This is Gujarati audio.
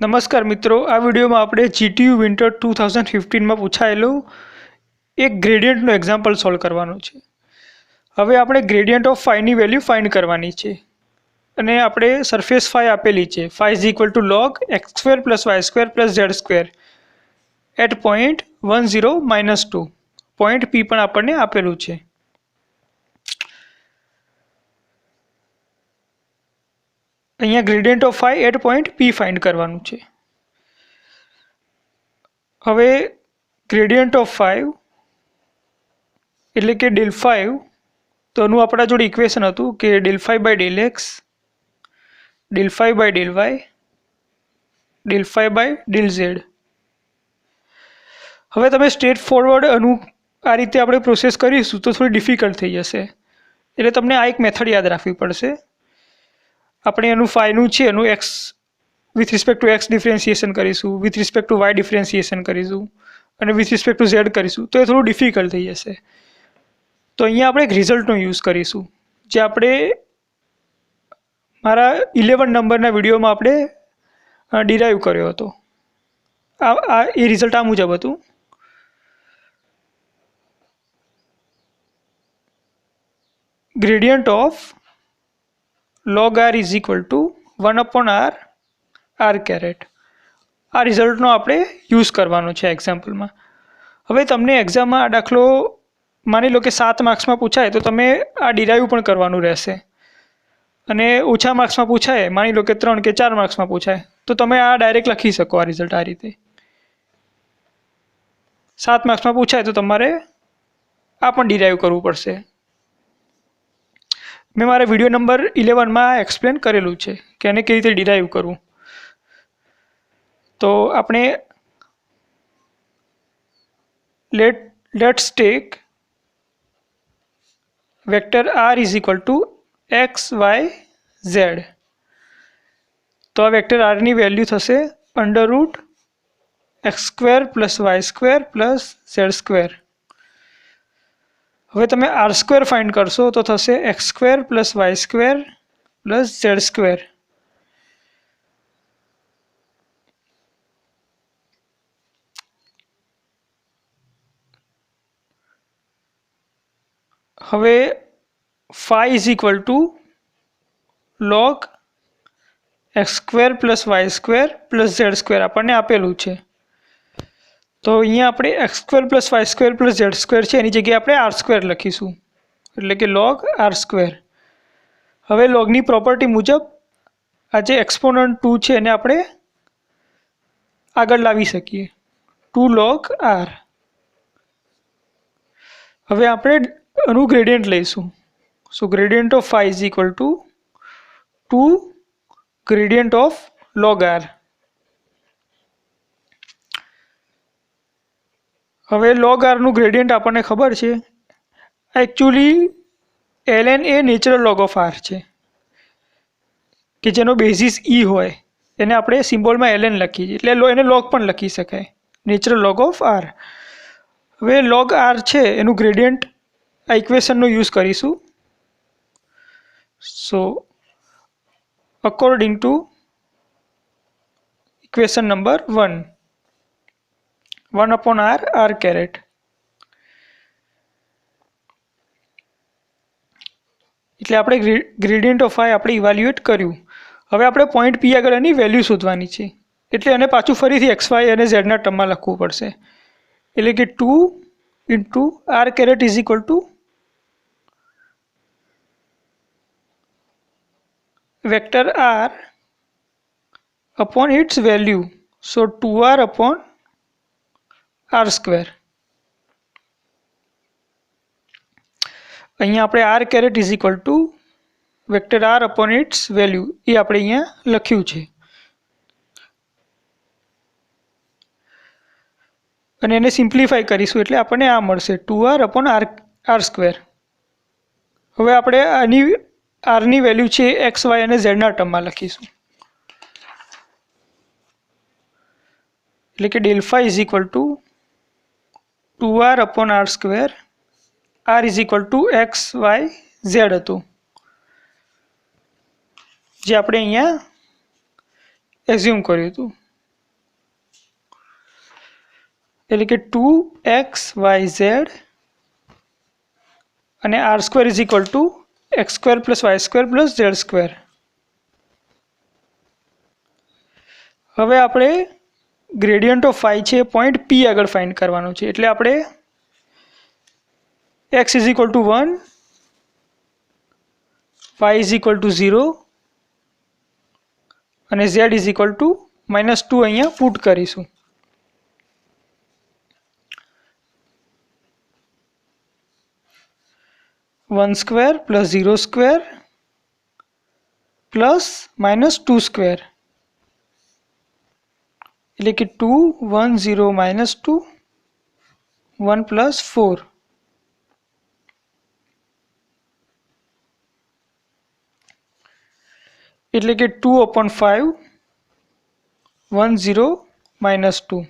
નમસ્કાર મિત્રો, આ વિડીયોમાં આપણે GTU વિન્ટર 2015માં પૂછાયેલું એક ગ્રેડિયન્ટનું એક્ઝામ્પલ સોલ્વ કરવાનું છે। હવે આપણે ગ્રેડિયન્ટ ઓફ ફાઈની વેલ્યુ ફાઇન્ડ કરવાની છે અને આપણે સરફેસ ફાઈ આપેલી છે। Phi is equal to log x² + y² + z² at point 1 0 -2 point P પણ આપણને આપેલું છે। અહીંયા gradient of phi at point P find કરવાનું છે। હવે ગ્રેડિયન્ટ ઓફ ફાઈ એટલે કે del ફાઈ, તો એનું આપણા જોડે ઇક્વેશન હતું કે del phi by del x, del phi by del y, del phi by del z। હવે તમે સ્ટ્રેટ ફોરવર્ડ આ રીતે આપણે પ્રોસેસ કરીશું તો થોડી ડિફિકલ્ટ થઈ જશે, એટલે તમને આ એક મેથડ યાદ રાખવી પડશે। આપણે એનું ફાઈનું છે એનું x with respect to x differentiation કરીશું, with respect to y differentiation કરીશું અને વિથ રિસ્પેક્ટ ટુ ઝેડ કરીશું, તો એ થોડું ડિફિકલ્ટ થઈ જશે। તો અહીંયા આપણે એક રિઝલ્ટનો યુઝ કરીશું, જે આપણે મારા 11 નંબરના વિડીયોમાં આપણે ડિરાઈવ કર્યો હતો। એ રિઝલ્ટ આ મુજબ હતું। Gradient of log r is equal to 1/r r caret। આ રિઝલ્ટનો આપણે યુઝ કરવાનો છે એક્ઝામ્પલમાં। હવે તમને એક્ઝામમાં આ દાખલો માની લો કે 7 માર્ક્સમાં પૂછાય તો તમે આ ડિરાઈવ પણ કરવાનું રહેશે, અને ઓછા માર્ક્સમાં પૂછાય માની લો કે 3 કે 4 માર્ક્સમાં પૂછાય તો તમે આ ડાયરેક્ટ લખી શકો આ રિઝલ્ટ આ રીતે। 7 માર્ક્સમાં પૂછાય તો તમારે આ પણ ડિરાઈવ કરવું પડશે। મેં મારા વિડીયો નંબર 11માં એક્સપ્લેન કરેલું છે કે એને કેવી રીતે ડિરાઈવ કરવું। તો આપણે let's take vector r is equal to x y z। તો આ વેક્ટર r ની વેલ્યુ થશે √x² + y² + z²। હવે તમે r² ફાઇન્ડ કરશો તો થશે x² + y² + z²। હવે phi is equal to log x² + y² + z² આપણને આપેલું છે। તો અહીંયા આપણે x² + y² + z² છે એની જગ્યાએ આપણે r² લખીશું, એટલે કે log r²। હવે લોગની પ્રોપર્ટી મુજબ આ જે એક્સપોનન્ટ 2 છે એને આપણે આગળ લાવી શકીએ, 2 log r। હવે આપણે એનું ગ્રેડિયન્ટ લઈશું। So gradient of phi is equal to 2 gradient of log r। હવે log r નું ગ્રેડિયન્ટ આપણને ખબર છે, એકચ્યુઅલી ln એ નેચરલ log ઓફ r છે કે જેનો બેઝિસ e હોય એને આપણે સિમ્બોલમાં ln લખીએ છીએ, એટલે એને log પણ લખી શકાય, નેચરલ log ઓફ r। હવે log r છે એનું ગ્રેડિયન્ટ આ ઇક્વેશનનો યુઝ કરીશું। So according to equation number 1, 1/r r caret। એટલે આપણે ગ્રેડિયન્ટ ઓફ ફાઈ આપણે ઇવેલ્યુએટ કર્યું। હવે આપણે પોઈન્ટ P આગળ એની વેલ્યુ શોધવાની છે, એટલે એને પાછું ફરીથી x y અને z ના ટર્મમાં લખવું પડશે, એટલે કે 2 × r caret is equal two vector r upon its value, so 2r upon r²। અહીંયા આપણે r caret is equal two vector r upon its value એ આપણે અહીંયા લખ્યું છે, અને એને સિમ્પ્લિફાઈ કરીશું એટલે આપણને આ મળશે 2r upon r²। હવે આપણે આની r ની વેલ્યુ છે x y અને z ના ટર્મમાં લખીશું, એટલે કે del phi is equal to 2r upon r², r is equal to x y z હતું, જે આપણે અહીંયા એઝ્યુમ કર્યું હતું। એટલે કે 2xyz અને r² is equal two x² plus y² plus z². હવે આપણે ગ્રેડિયન્ટ ઓફ ફાઈ છે પોઈન્ટ પી આગળ ફાઇન્ડ કરવાનું છે. એટલે આપણે x is equal two 1, y is equal two 0 અને z ઇઝ ઇક્વલ ટુ -2 અહીંયા પુટ કરીશું. (1² + 0² પ્લસ -2²) એટલે કે 2 1 0 -2 1 + 4. એટલે કે 2/5 1 0 -2.